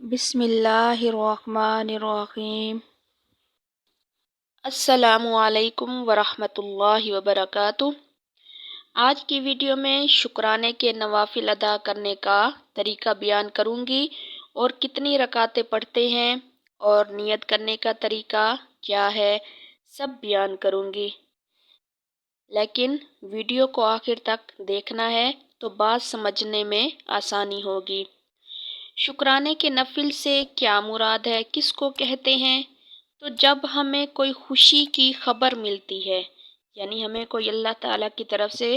بسم اللہ الرحمن الرحیم۔ السلام علیکم ورحمۃ اللہ وبرکاتہ۔ آج کی ویڈیو میں شکرانے کے نوافل ادا کرنے کا طریقہ بیان کروں گی اور کتنی رکعتیں پڑھتے ہیں اور نیت کرنے کا طریقہ کیا ہے، سب بیان کروں گی، لیکن ویڈیو کو آخر تک دیکھنا ہے تو بات سمجھنے میں آسانی ہوگی۔ شکرانے کے نفل سے کیا مراد ہے، کس کو کہتے ہیں؟ تو جب ہمیں کوئی خوشی کی خبر ملتی ہے، یعنی ہمیں کوئی اللہ تعالیٰ کی طرف سے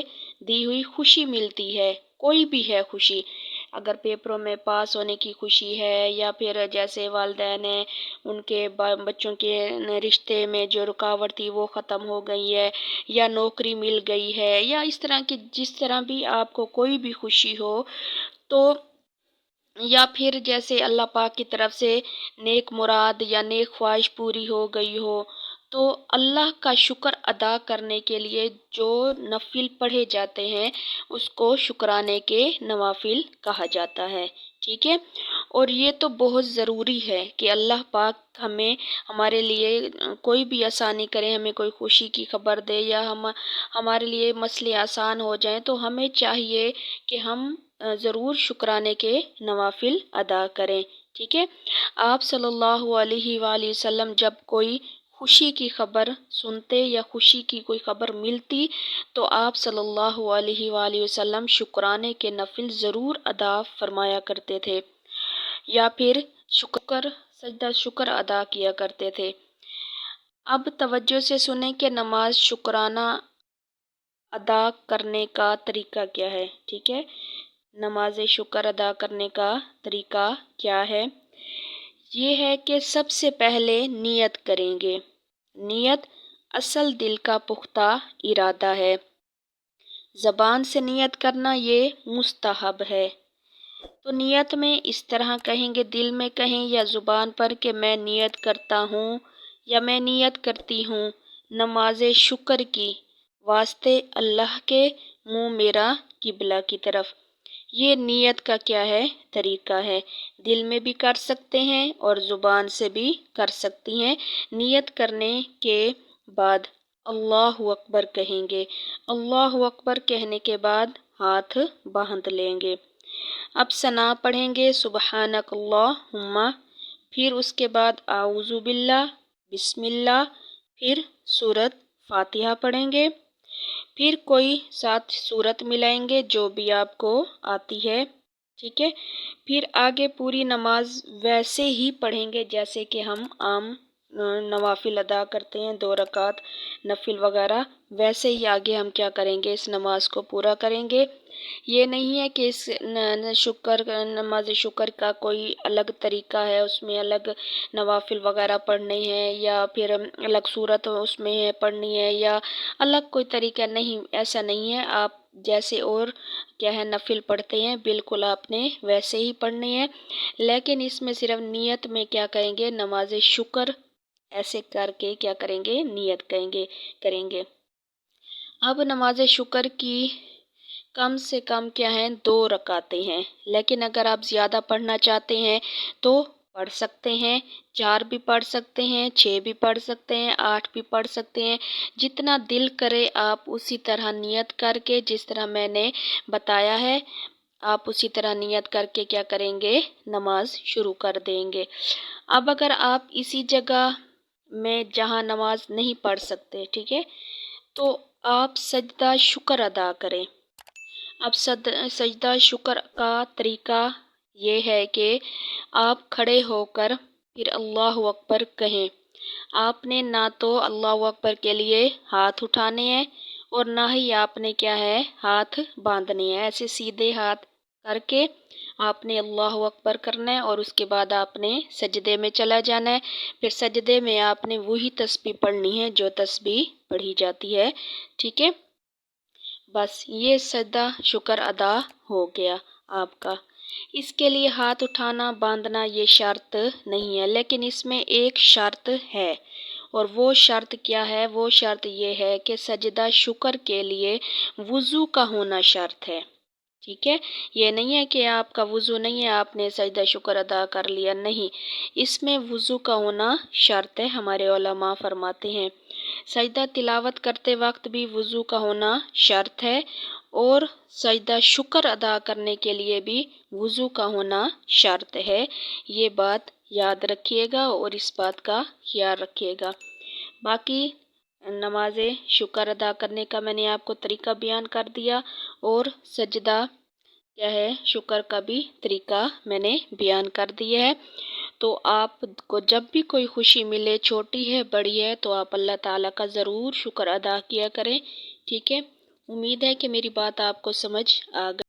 دی ہوئی خوشی ملتی ہے، کوئی بھی ہے خوشی، اگر پیپروں میں پاس ہونے کی خوشی ہے، یا پھر جیسے والدین ہیں ان کے بچوں کے رشتے میں جو رکاوٹ تھی وہ ختم ہو گئی ہے، یا نوکری مل گئی ہے، یا اس طرح کی جس طرح بھی آپ کو کوئی بھی خوشی ہو، تو یا پھر جیسے اللہ پاک کی طرف سے نیک مراد یا نیک خواہش پوری ہو گئی ہو، تو اللہ کا شکر ادا کرنے کے لیے جو نفل پڑھے جاتے ہیں اس کو شکرانے کے نوافل کہا جاتا ہے، ٹھیک ہے؟ اور یہ تو بہت ضروری ہے کہ اللہ پاک ہمارے لیے کوئی بھی آسانی کرے، ہمیں کوئی خوشی کی خبر دے یا ہمارے لیے مسئلے آسان ہو جائیں، تو ہمیں چاہیے کہ ہم ضرور شکرانے کے نوافل ادا کریں، ٹھیک ہے؟ آپ صلی اللہ علیہ وآلہ وسلم جب کوئی خوشی کی خبر سنتے یا خوشی کی کوئی خبر ملتی تو آپ صلی اللہ علیہ وآلہ وسلم شکرانے کے نفل ضرور ادا فرمایا کرتے تھے، یا پھر سجدہ شکر ادا کیا کرتے تھے۔ اب توجہ سے سنیں کہ نماز شکرانہ ادا کرنے کا طریقہ کیا ہے، ٹھیک ہے؟ نماز شکر ادا کرنے کا طریقہ کیا ہے؟ یہ ہے کہ سب سے پہلے نیت کریں گے۔ نیت اصل دل کا پختہ ارادہ ہے، زبان سے نیت کرنا یہ مستحب ہے۔ تو نیت میں اس طرح کہیں گے، دل میں کہیں یا زبان پر کہ میں نیت کرتا ہوں یا میں نیت کرتی ہوں نماز شکر کی واسطے اللہ کے منہ میرا قبلہ کی طرف۔ یہ نیت کا کیا ہے؟ طریقہ ہے۔ دل میں بھی کر سکتے ہیں اور زبان سے بھی کر سکتی ہیں۔ نیت کرنے کے بعد اللہ اکبر کہیں گے۔ اللہ اکبر کہنے کے بعد ہاتھ باندھ لیں گے۔ اب ثنا پڑھیں گے، سبحانک اللہم، پھر اس کے بعد اعوذ باللہ، بسم اللہ، پھر سورۃ فاتحہ پڑھیں گے، پھر کوئی ساتھ سورت ملائیں گے جو بھی آپ کو آتی ہے، ٹھیک ہے؟ پھر آگے پوری نماز ویسے ہی پڑھیں گے جیسے کہ ہم عام نوافل ادا کرتے ہیں، 2 رکعت نفل وغیرہ، ویسے ہی آگے ہم کیا کریں گے، اس نماز کو پورا کریں گے۔ یہ نہیں ہے کہ اس نماز شکر کا کوئی الگ طریقہ ہے، اس میں الگ نوافل وغیرہ پڑھنے ہیں یا پھر الگ صورت اس میں پڑھنی ہے یا الگ کوئی طریقہ، نہیں، ایسا نہیں ہے۔ آپ جیسے اور کیا ہے نفل پڑھتے ہیں بالکل آپ نے ویسے ہی پڑھنے ہیں، لیکن اس میں صرف نیت میں کیا کریں گے، نماز شکر ایسے کر کے کیا کریں گے، نیت کریں گے۔ اب نماز شکر کی کم سے کم کیا ہیں، 2 رکعتیں ہیں، لیکن اگر آپ زیادہ پڑھنا چاہتے ہیں تو پڑھ سکتے ہیں، 4 بھی پڑھ سکتے ہیں، 6 بھی پڑھ سکتے ہیں، 8 بھی پڑھ سکتے ہیں، جتنا دل کرے آپ اسی طرح نیت کر کے، جس طرح میں نے بتایا ہے آپ اسی طرح نیت کر کے کیا کریں گے، نماز شروع کر دیں گے۔ اب اگر آپ اسی جگہ میں جہاں نماز نہیں پڑھ سکتے، ٹھیک ہے، تو آپ سجدہ شکر ادا کریں۔ اب سجدہ شکر کا طریقہ یہ ہے کہ آپ کھڑے ہو کر پھر اللہ اکبر کہیں۔ آپ نے نہ تو اللہ اکبر کے لیے ہاتھ اٹھانے ہیں اور نہ ہی آپ نے کیا ہے، ہاتھ باندھنے ہیں، ایسے سیدھے ہاتھ کر کے آپ نے اللہ اکبر کرنا ہے اور اس کے بعد آپ نے سجدے میں چلا جانا ہے۔ پھر سجدے میں آپ نے وہی تسبیح پڑھنی ہے جو تسبیح پڑھی جاتی ہے، ٹھیک ہے؟ بس یہ سجدہ شکر ادا ہو گیا آپ کا۔ اس کے لیے ہاتھ اٹھانا باندھنا یہ شرط نہیں ہے، لیکن اس میں ایک شرط ہے، اور وہ شرط کیا ہے؟ وہ شرط یہ ہے کہ سجدہ شکر کے لیے وضو کا ہونا شرط ہے، ٹھیک ہے، یہ نہیں ہے کہ آپ کا وضو نہیں ہے آپ نے سجدہ شکر ادا کر لیا، نہیں، اس میں وضو کا ہونا شرط ہے، ہمارے علماء فرماتے ہیں۔ سجدہ تلاوت کرتے وقت بھی وضو کا ہونا شرط ہے، اور سجدہ شکر ادا کرنے کے لیے بھی وضو کا ہونا شرط ہے، یہ بات یاد رکھیے گا اور اس بات کا خیال رکھیے گا۔ باقی نماز شکر ادا کرنے کا میں نے آپ کو طریقہ بیان کر دیا، اور سجدہ کیا ہے شکر کا بھی طریقہ میں نے بیان کر دیا ہے۔ تو آپ کو جب بھی کوئی خوشی ملے، چھوٹی ہے بڑی ہے، تو آپ اللہ تعالیٰ کا ضرور شکر ادا کیا کریں، ٹھیک ہے۔ امید ہے کہ میری بات آپ کو سمجھ آ گئی۔